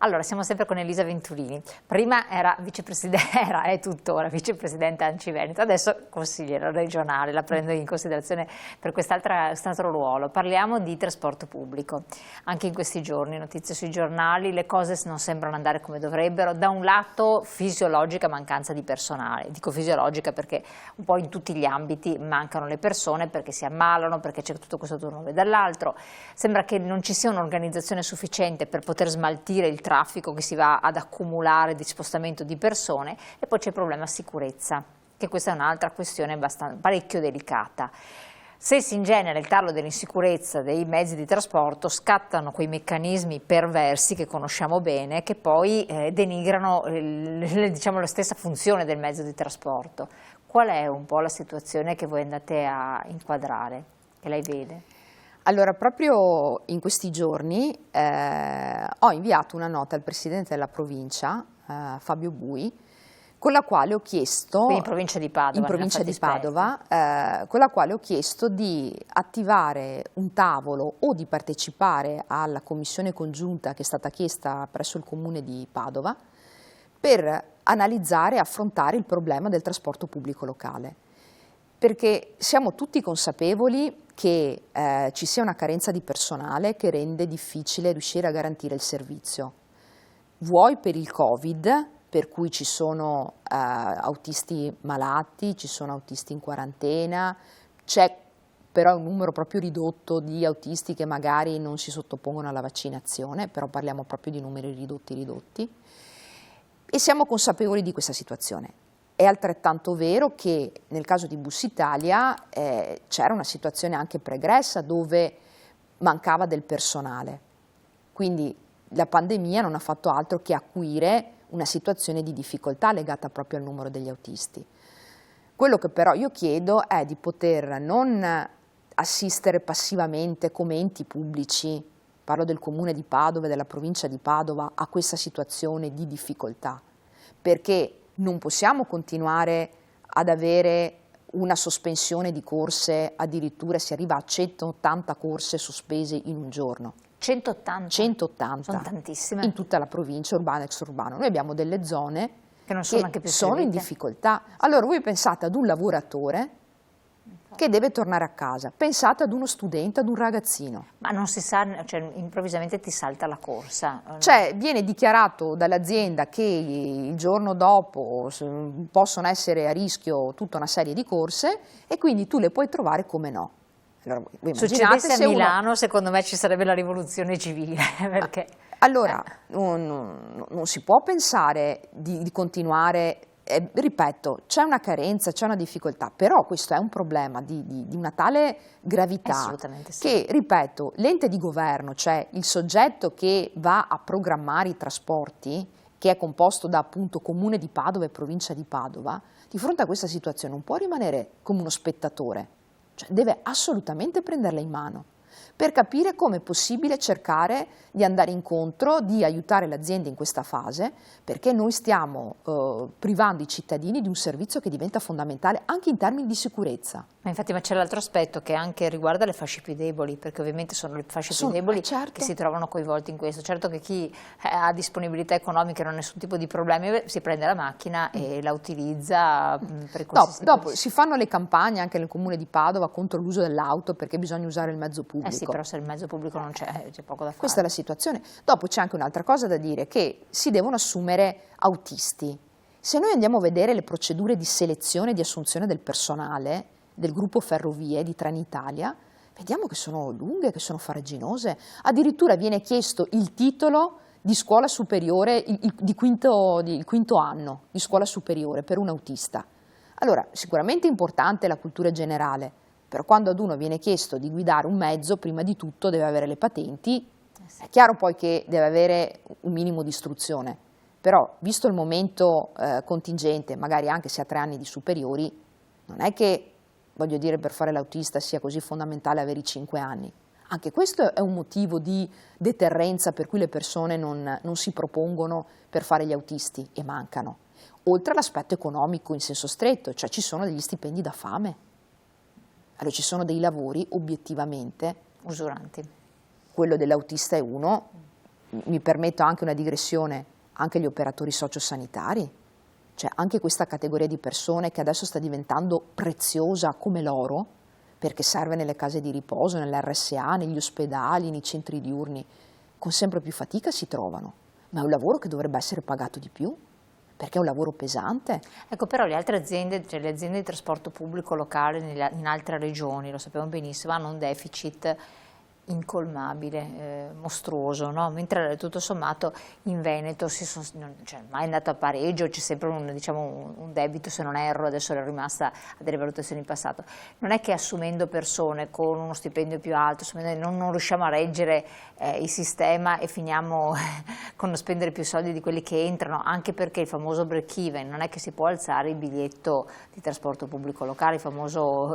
Allora, siamo sempre con Elisa Venturini. Prima era è tuttora vicepresidente ANCI Veneto, adesso consigliera regionale, la prendo in considerazione per quest'altro ruolo. Parliamo di trasporto pubblico. Anche in questi giorni, notizie sui giornali, le cose non sembrano andare come dovrebbero. Da un lato fisiologica mancanza di personale, dico fisiologica perché un po' in tutti gli ambiti mancano le persone, perché si ammalano, perché c'è tutto questo turnover. Dall'altro sembra che non ci sia un'organizzazione sufficiente per poter smaltire il traffico che si va ad accumulare di spostamento di persone, e poi c'è il problema sicurezza, che questa è un'altra questione parecchio delicata. Se si ingenera il tarlo dell'insicurezza dei mezzi di trasporto, scattano quei meccanismi perversi che conosciamo bene, che poi denigrano diciamo, la stessa funzione del mezzo di trasporto. Qual è un po' la situazione che voi andate a inquadrare, che lei vede? Allora, proprio in questi giorni ho inviato una nota al Presidente della provincia, Fabio Bui, con la quale ho chiesto, quindi in provincia di Padova, con la quale ho chiesto di attivare un tavolo o di partecipare alla commissione congiunta che è stata chiesta presso il Comune di Padova per analizzare e affrontare il problema del trasporto pubblico locale. Perché siamo tutti consapevoli che ci sia una carenza di personale che rende difficile riuscire a garantire il servizio. Vuoi per il Covid, per cui ci sono autisti malati, ci sono autisti in quarantena, c'è però un numero proprio ridotto di autisti che magari non si sottopongono alla vaccinazione, però parliamo proprio di numeri ridotti, e siamo consapevoli di questa situazione. È altrettanto vero che nel caso di Bus Italia c'era una situazione anche pregressa dove mancava del personale, quindi la pandemia non ha fatto altro che acuire una situazione di difficoltà legata proprio al numero degli autisti. Quello che però io chiedo è di poter non assistere passivamente come enti pubblici, parlo del Comune di Padova e della provincia di Padova, a questa situazione di difficoltà, perché non possiamo continuare ad avere una sospensione di corse, addirittura si arriva a 180 corse sospese in un giorno. 180? 180. Sono tantissime. In tutta la provincia, urbana e extraurbana. Noi abbiamo delle zone che non sono anche più sono in difficoltà. Allora voi pensate ad un lavoratore che deve tornare a casa, pensate ad uno studente, ad un ragazzino. Ma non si sa, cioè improvvisamente ti salta la corsa. Cioè viene dichiarato dall'azienda che il giorno dopo possono essere a rischio tutta una serie di corse e quindi tu le puoi trovare come no. Allora, succedesse a Milano, secondo me ci sarebbe la rivoluzione civile. Perché... Allora, non si può pensare di continuare. Ripeto, c'è una carenza, c'è una difficoltà, però questo è un problema di una tale gravità che, ripeto, l'ente di governo, cioè il soggetto che va a programmare i trasporti, che è composto da appunto Comune di Padova e Provincia di Padova, di fronte a questa situazione non può rimanere come uno spettatore, cioè deve assolutamente prenderla in mano per capire come è possibile cercare di andare incontro, di aiutare l'azienda in questa fase, perché noi stiamo privando i cittadini di un servizio che diventa fondamentale anche in termini di sicurezza. Ma infatti c'è l'altro aspetto che anche riguarda le fasce più deboli, perché ovviamente sono le fasce più deboli che si trovano coinvolte in questo. Certo che chi ha disponibilità economica e non ha nessun tipo di problemi si prende la macchina e la utilizza per dopo si fanno le campagne anche nel Comune di Padova contro l'uso dell'auto perché bisogna usare il mezzo pubblico. Sì, però se il mezzo pubblico non c'è poco da fare. Questa è la situazione. Dopo c'è anche un'altra cosa da dire, che si devono assumere autisti. Se noi andiamo a vedere le procedure di selezione e di assunzione del personale del gruppo Ferrovie di Trenitalia, vediamo che sono lunghe, che sono farraginose. Addirittura viene chiesto il titolo di scuola superiore, il quinto anno di scuola superiore per un autista. Allora, sicuramente è importante la cultura generale, però quando ad uno viene chiesto di guidare un mezzo, prima di tutto deve avere le patenti, è chiaro poi che deve avere un minimo di istruzione, però visto il momento contingente, magari anche se ha 3 anni di superiori, non è che, voglio dire, per fare l'autista sia così fondamentale avere i 5 anni. Anche questo è un motivo di deterrenza per cui le persone non si propongono per fare gli autisti e mancano. Oltre all'aspetto economico in senso stretto, cioè ci sono degli stipendi da fame. Allora ci sono dei lavori obiettivamente usuranti. Quello dell'autista è uno, mi permetto anche una digressione, anche gli operatori sociosanitari, cioè anche questa categoria di persone che adesso sta diventando preziosa come l'oro, perché serve nelle case di riposo, nell'RSA, negli ospedali, nei centri diurni, con sempre più fatica si trovano, ma è un lavoro che dovrebbe essere pagato di più, perché è un lavoro pesante. Ecco, però le altre aziende, cioè le aziende di trasporto pubblico locale in altre regioni, lo sappiamo benissimo, hanno un deficit incolmabile, mostruoso, no? Mentre tutto sommato in Veneto cioè, mai è andato a pareggio, c'è sempre un debito, se non erro, adesso è rimasta a delle valutazioni in passato. Non è che assumendo persone con uno stipendio più alto, non riusciamo a reggere il sistema e finiamo con spendere più soldi di quelli che entrano, anche perché il famoso break even, non è che si può alzare il biglietto di trasporto pubblico locale, il famoso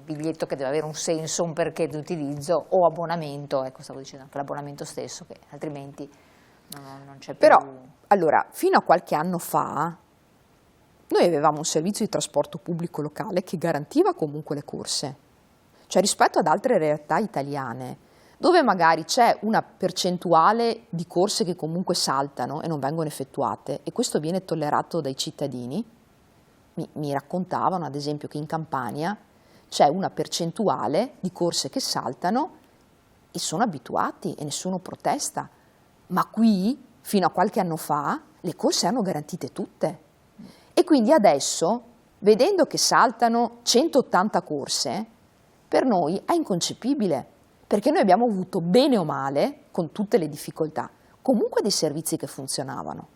biglietto che deve avere un senso, un perché di utilizzo, o abbonamento, ecco, stavo dicendo anche l'abbonamento stesso, che altrimenti non c'è più. Però, allora, fino a qualche anno fa noi avevamo un servizio di trasporto pubblico locale che garantiva comunque le corse, cioè rispetto ad altre realtà italiane, dove magari c'è una percentuale di corse che comunque saltano e non vengono effettuate, e questo viene tollerato dai cittadini. Mi raccontavano, ad esempio, che in Campania c'è una percentuale di corse che saltano e sono abituati e nessuno protesta, ma qui, fino a qualche anno fa, le corse erano garantite tutte. E quindi adesso, vedendo che saltano 180 corse, per noi è inconcepibile, perché noi abbiamo avuto, bene o male, con tutte le difficoltà, comunque dei servizi che funzionavano.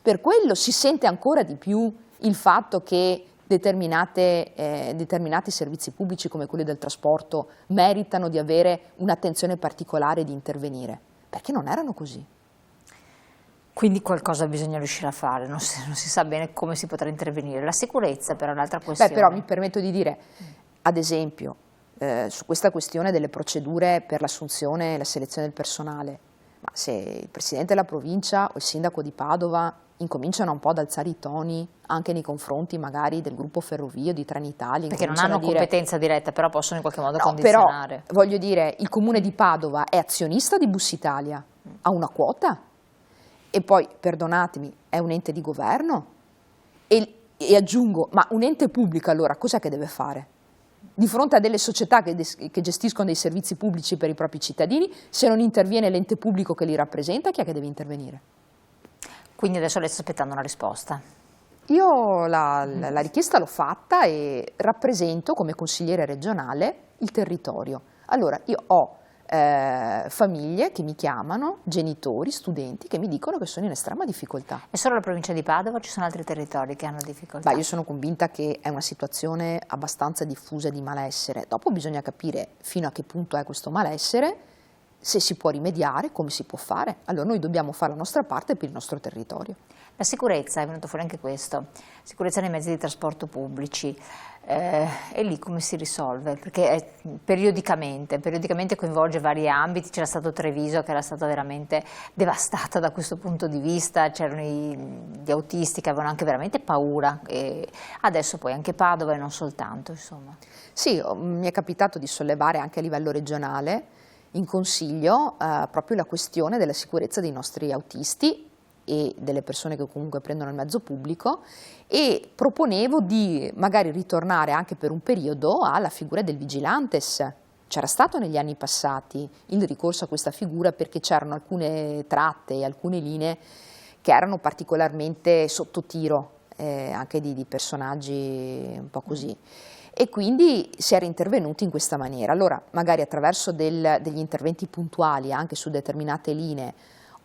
Per quello si sente ancora di più il fatto che determinati servizi pubblici come quelli del trasporto meritano di avere un'attenzione particolare e di intervenire, perché non erano così. Quindi qualcosa bisogna riuscire a fare, non si sa bene come si potrà intervenire. La sicurezza però è un'altra questione. Però mi permetto di dire, ad esempio, su questa questione delle procedure per l'assunzione e la selezione del personale, ma se il Presidente della provincia o il Sindaco di Padova incominciano un po' ad alzare i toni anche nei confronti magari del gruppo Ferrovie, di Trenitalia. Perché non hanno competenza diretta, però possono in qualche modo condizionare. Però, voglio dire, il Comune di Padova è azionista di Bus Italia, ha una quota, e poi, perdonatemi, è un ente di governo, e aggiungo, ma un ente pubblico allora cos'è che deve fare? Di fronte a delle società che gestiscono dei servizi pubblici per i propri cittadini, se non interviene l'ente pubblico che li rappresenta, chi è che deve intervenire? Quindi adesso lei sta aspettando una risposta? Io la richiesta l'ho fatta e rappresento come consigliere regionale il territorio. Allora, io ho famiglie che mi chiamano, genitori, studenti che mi dicono che sono in estrema difficoltà. È solo la provincia di Padova o ci sono altri territori che hanno difficoltà? Io sono convinta che è una situazione abbastanza diffusa di malessere. Dopo bisogna capire fino a che punto è questo malessere, se si può rimediare, come si può fare. Allora noi dobbiamo fare la nostra parte per il nostro territorio. La sicurezza, è venuto fuori anche questo, sicurezza nei mezzi di trasporto pubblici, e lì come si risolve? Perché periodicamente coinvolge vari ambiti, c'era stato Treviso che era stata veramente devastata da questo punto di vista, c'erano gli autisti che avevano anche veramente paura, e adesso poi anche Padova e non soltanto, insomma. Sì, mi è capitato di sollevare anche a livello regionale in consiglio proprio la questione della sicurezza dei nostri autisti e delle persone che comunque prendono il mezzo pubblico, e proponevo di magari ritornare anche per un periodo alla figura del vigilantes. C'era stato negli anni passati il ricorso a questa figura perché c'erano alcune tratte e alcune linee che erano particolarmente sotto tiro anche di personaggi un po' così. E quindi si era intervenuti in questa maniera. Allora, magari attraverso degli interventi puntuali anche su determinate linee,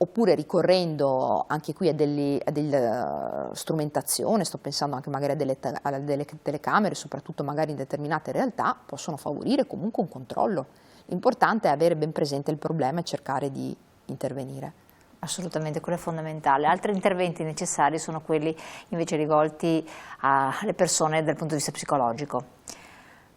oppure ricorrendo anche qui a della strumentazione, sto pensando anche magari a delle telecamere, soprattutto magari in determinate realtà, possono favorire comunque un controllo. L'importante è avere ben presente il problema e cercare di intervenire. Assolutamente, quello è fondamentale. Altri interventi necessari sono quelli invece rivolti alle persone dal punto di vista psicologico.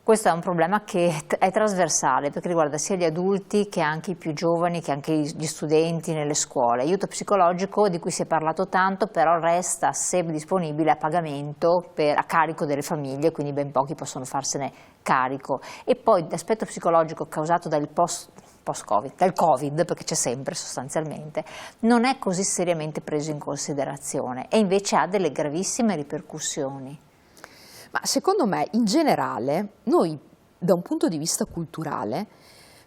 Questo è un problema che è trasversale perché riguarda sia gli adulti che anche i più giovani, che anche gli studenti nelle scuole. Aiuto psicologico di cui si è parlato tanto, però resta, se disponibile, a pagamento a carico delle famiglie, quindi ben pochi possono farsene carico. E poi l'aspetto psicologico causato dal post-Covid, del Covid, perché c'è sempre sostanzialmente, non è così seriamente preso in considerazione e invece ha delle gravissime ripercussioni. Ma secondo me, in generale, noi da un punto di vista culturale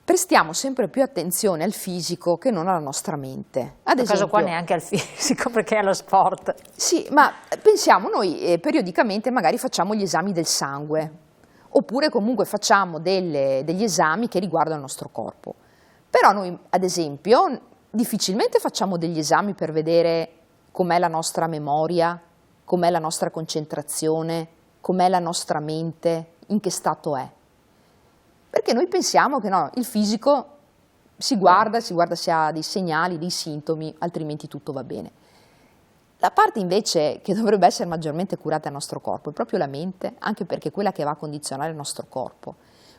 prestiamo sempre più attenzione al fisico che non alla nostra mente. Ad esempio, caso qua neanche al fisico, perché è lo sport. Sì, ma pensiamo, noi periodicamente magari facciamo gli esami del sangue, oppure comunque facciamo degli esami che riguardano il nostro corpo. Però noi, ad esempio, difficilmente facciamo degli esami per vedere com'è la nostra memoria, com'è la nostra concentrazione, com'è la nostra mente, in che stato è. Perché noi pensiamo che no, il fisico si guarda se ha dei segnali, dei sintomi, altrimenti tutto va bene. La parte invece che dovrebbe essere maggiormente curata al nostro corpo è proprio la mente, anche perché è quella che va a condizionare il nostro corpo.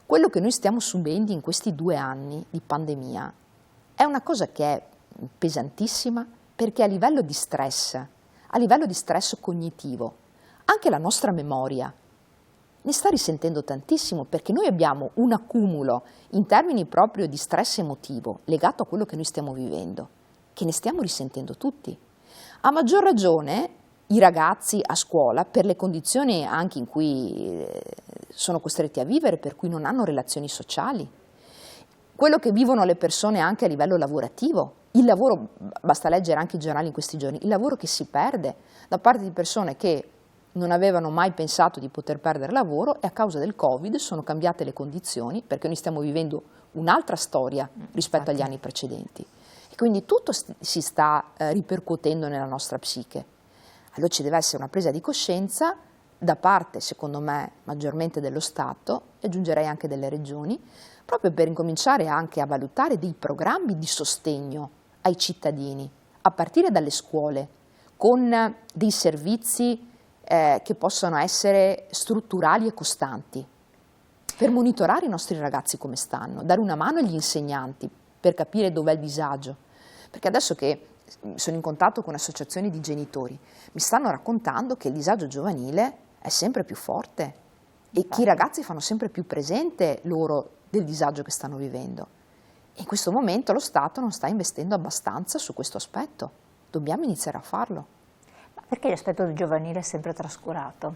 Quello che noi stiamo subendo in questi 2 anni di pandemia è una cosa che è pesantissima, perché a livello di stress cognitivo, anche la nostra memoria ne sta risentendo tantissimo, perché noi abbiamo un accumulo in termini proprio di stress emotivo legato a quello che noi stiamo vivendo, che ne stiamo risentendo tutti. A maggior ragione i ragazzi a scuola, per le condizioni anche in cui sono costretti a vivere, per cui non hanno relazioni sociali, quello che vivono le persone anche a livello lavorativo, il lavoro, basta leggere anche i giornali in questi giorni, il lavoro che si perde da parte di persone che non avevano mai pensato di poter perdere lavoro, e a causa del Covid sono cambiate le condizioni, perché noi stiamo vivendo un'altra storia rispetto agli anni precedenti. E quindi tutto si sta ripercuotendo nella nostra psiche. Allora ci deve essere una presa di coscienza da parte, secondo me, maggiormente dello Stato, e aggiungerei anche delle regioni, proprio per incominciare anche a valutare dei programmi di sostegno ai cittadini, a partire dalle scuole, con dei servizi che possono essere strutturali e costanti, per monitorare i nostri ragazzi come stanno, dare una mano agli insegnanti per capire dov'è il disagio. Perché adesso che sono in contatto con associazioni di genitori, mi stanno raccontando che il disagio giovanile è sempre più forte e che i ragazzi fanno sempre più presente loro del disagio che stanno vivendo. E in questo momento lo Stato non sta investendo abbastanza su questo aspetto. Dobbiamo iniziare a farlo. Perché l'aspetto giovanile è sempre trascurato?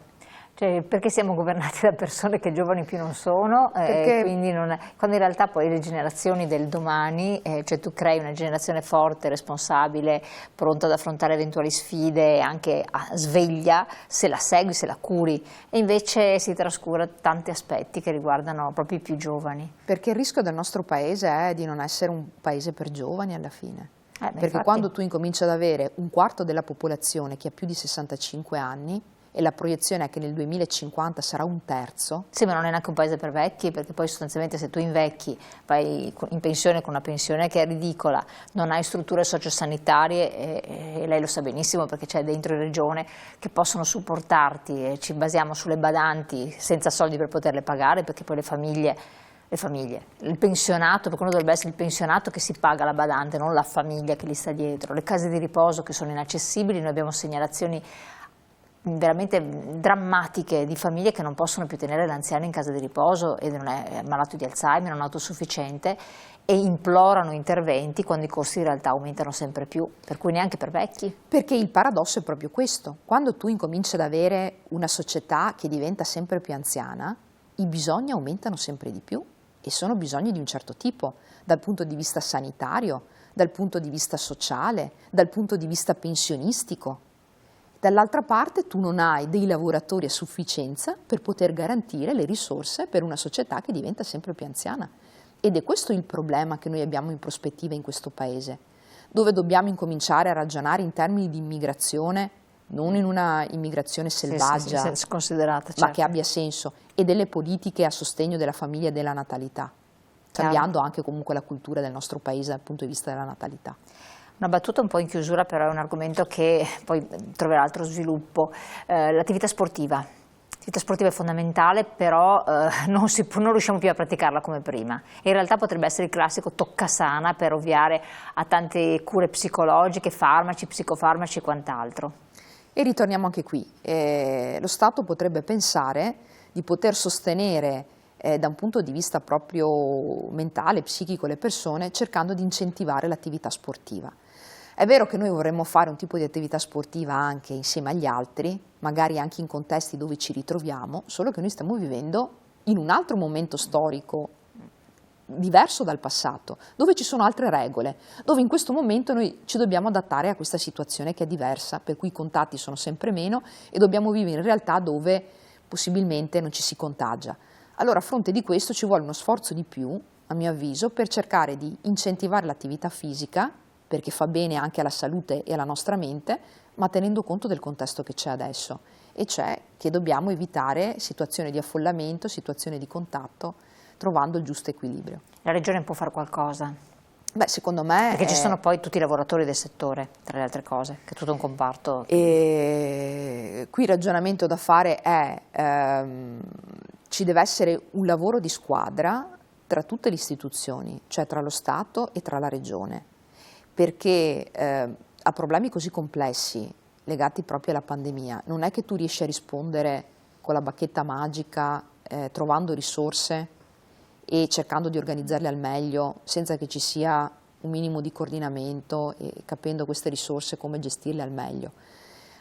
Cioè, perché siamo governati da persone che giovani più non sono, quindi quando in realtà poi le generazioni del domani, cioè tu crei una generazione forte, responsabile, pronta ad affrontare eventuali sfide, anche sveglia, se la segui, se la curi, e invece si trascura tanti aspetti che riguardano proprio i più giovani. Perché il rischio del nostro paese è di non essere un paese per giovani alla fine. Perché infatti, quando tu incominci ad avere 1/4 della popolazione che ha più di 65 anni, e la proiezione è che nel 2050 sarà 1/3. Sì, ma non è neanche un paese per vecchi, perché poi sostanzialmente se tu invecchi, vai in pensione con una pensione che è ridicola, non hai strutture sociosanitarie, e lei lo sa benissimo perché c'è dentro in regione, che possono supportarti, e ci basiamo sulle badanti senza soldi per poterle pagare, perché poi le famiglie, il pensionato, perché uno dovrebbe essere il pensionato che si paga la badante, non la famiglia che gli sta dietro, le case di riposo che sono inaccessibili, noi abbiamo segnalazioni veramente drammatiche di famiglie che non possono più tenere l'anziano in casa di riposo ed non è malato di Alzheimer, non autosufficiente, e implorano interventi quando i costi in realtà aumentano sempre più, per cui neanche per vecchi. Perché il paradosso è proprio questo: quando tu incominci ad avere una società che diventa sempre più anziana, i bisogni aumentano sempre di più, e sono bisogni di un certo tipo, dal punto di vista sanitario, dal punto di vista sociale, dal punto di vista pensionistico. Dall'altra parte tu non hai dei lavoratori a sufficienza per poter garantire le risorse per una società che diventa sempre più anziana. Ed è questo il problema che noi abbiamo in prospettiva in questo Paese, dove dobbiamo incominciare a ragionare in termini di immigrazione, non in una immigrazione selvaggia, sconsiderata, certo, ma che abbia senso, e delle politiche a sostegno della famiglia e della natalità, cambiando anche comunque la cultura del nostro Paese dal punto di vista della natalità. Una battuta un po' in chiusura, però è un argomento che poi troverà altro sviluppo. L'attività sportiva. L'attività sportiva è fondamentale, però non riusciamo più a praticarla come prima. In realtà potrebbe essere il classico toccasana per ovviare a tante cure psicologiche, farmaci, psicofarmaci e quant'altro. E ritorniamo anche qui. Lo Stato potrebbe pensare di poter sostenere da un punto di vista proprio mentale, psichico, le persone, cercando di incentivare l'attività sportiva. È vero che noi vorremmo fare un tipo di attività sportiva anche insieme agli altri, magari anche in contesti dove ci ritroviamo, solo che noi stiamo vivendo in un altro momento storico diverso dal passato, dove ci sono altre regole, dove in questo momento noi ci dobbiamo adattare a questa situazione che è diversa, per cui i contatti sono sempre meno e dobbiamo vivere in realtà dove possibilmente non ci si contagia. Allora a fronte di questo ci vuole uno sforzo di più, a mio avviso, per cercare di incentivare l'attività fisica, perché fa bene anche alla salute e alla nostra mente, ma tenendo conto del contesto che c'è adesso, e cioè che dobbiamo evitare situazioni di affollamento, situazioni di contatto, trovando il giusto equilibrio. La Regione può fare qualcosa? Beh, secondo me... Perché ci sono poi tutti i lavoratori del settore, tra le altre cose, che è tutto un comparto. E qui il ragionamento da fare è, ci deve essere un lavoro di squadra tra tutte le istituzioni, cioè tra lo Stato e tra la Regione, perché a problemi così complessi legati proprio alla pandemia, non è che tu riesci a rispondere con la bacchetta magica, trovando risorse e cercando di organizzarle al meglio senza che ci sia un minimo di coordinamento e capendo queste risorse come gestirle al meglio.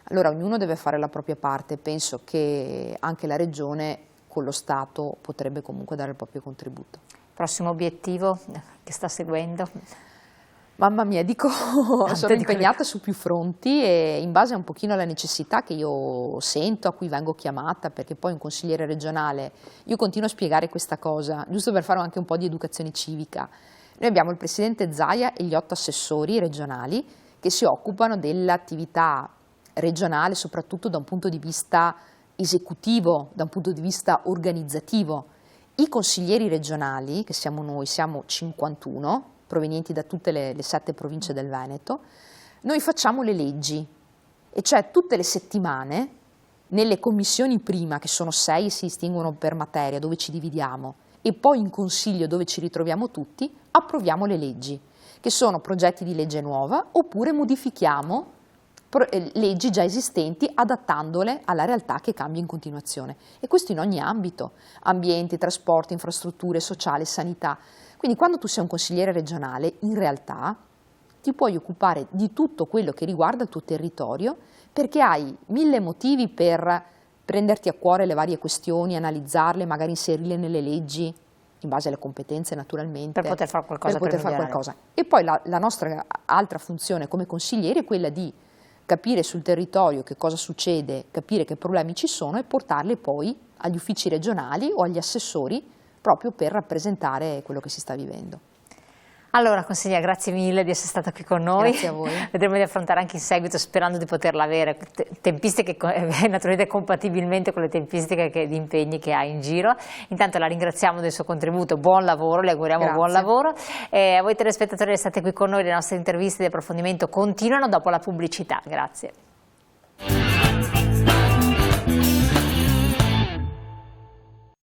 Allora ognuno deve fare la propria parte, penso che anche la Regione con lo Stato potrebbe comunque dare il proprio contributo. Prossimo obiettivo che sta seguendo? Mamma mia, sono impegnata su più fronti e in base un pochino alla necessità che io sento, a cui vengo chiamata, perché poi un consigliere regionale, io continuo a spiegare questa cosa, giusto per fare anche un po' di educazione civica. Noi abbiamo il presidente Zaia e gli 8 assessori regionali che si occupano dell'attività regionale, soprattutto da un punto di vista esecutivo, da un punto di vista organizzativo. I consiglieri regionali, che siamo noi, siamo 51, provenienti da tutte le 7 province del Veneto, noi facciamo le leggi, e cioè tutte le settimane, nelle commissioni prima, che sono 6 e si distinguono per materia, dove ci dividiamo, e poi in consiglio dove ci ritroviamo tutti, approviamo le leggi, che sono progetti di legge nuova, oppure modifichiamo leggi già esistenti adattandole alla realtà che cambia in continuazione. E questo in ogni ambito, ambiente, trasporti, infrastrutture, sociale, sanità. Quindi quando tu sei un consigliere regionale, in realtà ti puoi occupare di tutto quello che riguarda il tuo territorio, perché hai 1000 motivi per prenderti a cuore le varie questioni, analizzarle, magari inserirle nelle leggi, in base alle competenze naturalmente. Per poter fare qualcosa. E poi la nostra altra funzione come consiglieri è quella di capire sul territorio che cosa succede, capire che problemi ci sono e portarli poi agli uffici regionali o agli assessori proprio per rappresentare quello che si sta vivendo. Allora consigliera, grazie mille di essere stata qui con noi. Grazie a voi. Vedremo di affrontare anche in seguito, sperando di poterla avere, tempistiche naturalmente compatibilmente con le tempistiche di impegni che ha in giro. Intanto la ringraziamo del suo contributo, buon lavoro, le auguriamo Grazie. buon lavoro. A voi telespettatori restate qui con noi, le nostre interviste di approfondimento continuano dopo la pubblicità. Grazie.